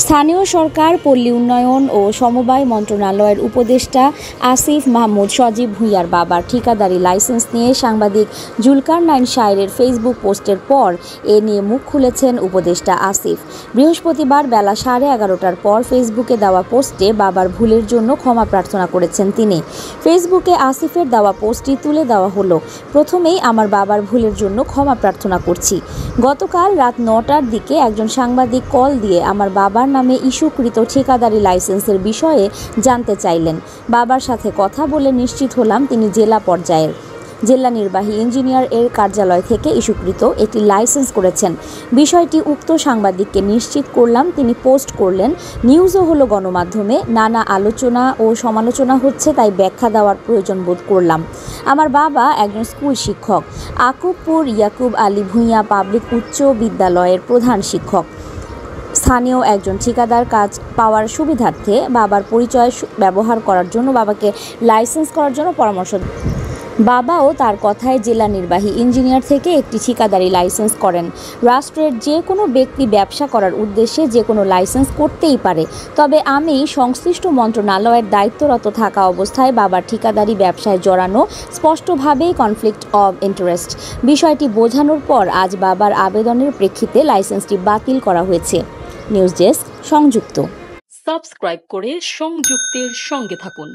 স্থানীয় সরকার, পল্লী উন্নয়ন ও সমবায় মন্ত্রণালয়ের উপদেষ্টা আসিফ মাহমুদ সজীব ভূঁইয়ার বাবার ঠিকাদারি লাইসেন্স নিয়ে সাংবাদিক জুলকারনাইন শাহের ফেসবুক পোস্টের পর এ নিয়ে মুখ খুলেছেন উপদেষ্টা আসিফ। বৃহস্পতিবার বেলা 11:30টার পর ফেসবুকে দেওয়া পোস্টে বাবার ভুলের জন্য ক্ষমা প্রার্থনা করেছেন তিনি। ফেসবুকে আসিফের দেওয়া পোস্টটি তুলে দেওয়া হলো। প্রথমেই আমার বাবার ভুলের জন্য ক্ষমা প্রার্থনা করছি। গতকাল রাত 9টার দিকে একজন সাংবাদিক কল দিয়ে আমার বাবার নামে ইস্যুকৃত ঠিকাদারি লাইসেন্সের বিষয়ে জানতে চাইলেন। বাবার সাথে কথা বলে নিশ্চিত হলাম তিনি জেলা পর্যায়ের জেলা নির্বাহী ইঞ্জিনিয়ার এর কার্যালয় থেকে ইস্যুকৃত একটি লাইসেন্স করেছেন। বিষয়টি উক্ত সাংবাদিককে নিশ্চিত করলাম। তিনি পোস্ট করলেন, নিউজও হলো গণমাধ্যমে, নানা আলোচনা ও সমালোচনা হচ্ছে, তাই ব্যাখ্যা দেওয়ার প্রয়োজন বোধ করলাম। আমার বাবা একজন স্কুল শিক্ষক, আকুবপুর ইয়াকুব আলী ভূঁইয়া পাবলিক উচ্চ বিদ্যালয়ের প্রধান শিক্ষক। স্থানীয় একজন ঠিকাদার কাজ পাওয়ার সুবিধার্থে বাবার পরিচয় ব্যবহার করার জন্য বাবাকে লাইসেন্স করার জন্য পরামর্শ বাবাও তার কথায় জেলা নির্বাহী ইঞ্জিনিয়ার থেকে একটি ঠিকাদারি লাইসেন্স করেন। রাষ্ট্রের যে কোনো ব্যক্তি ব্যবসা করার উদ্দেশ্যে যে কোনো লাইসেন্স করতেই পারে, তবে আমি সংশ্লিষ্ট মন্ত্রণালয়ের দায়িত্বরত থাকা অবস্থায় বাবার ঠিকাদারি ব্যবসায় জড়ানো স্পষ্টভাবেই কনফ্লিক্ট অব ইন্টারেস্ট। বিষয়টি বোঝানোর পর আজ বাবার আবেদনের প্রেক্ষিতে লাইসেন্সটি বাতিল করা হয়েছে। নিউজ ডেস্ক, সংযুক্ত। সাবস্ক্রাইব করে সংযুক্তের সঙ্গে থাকুন।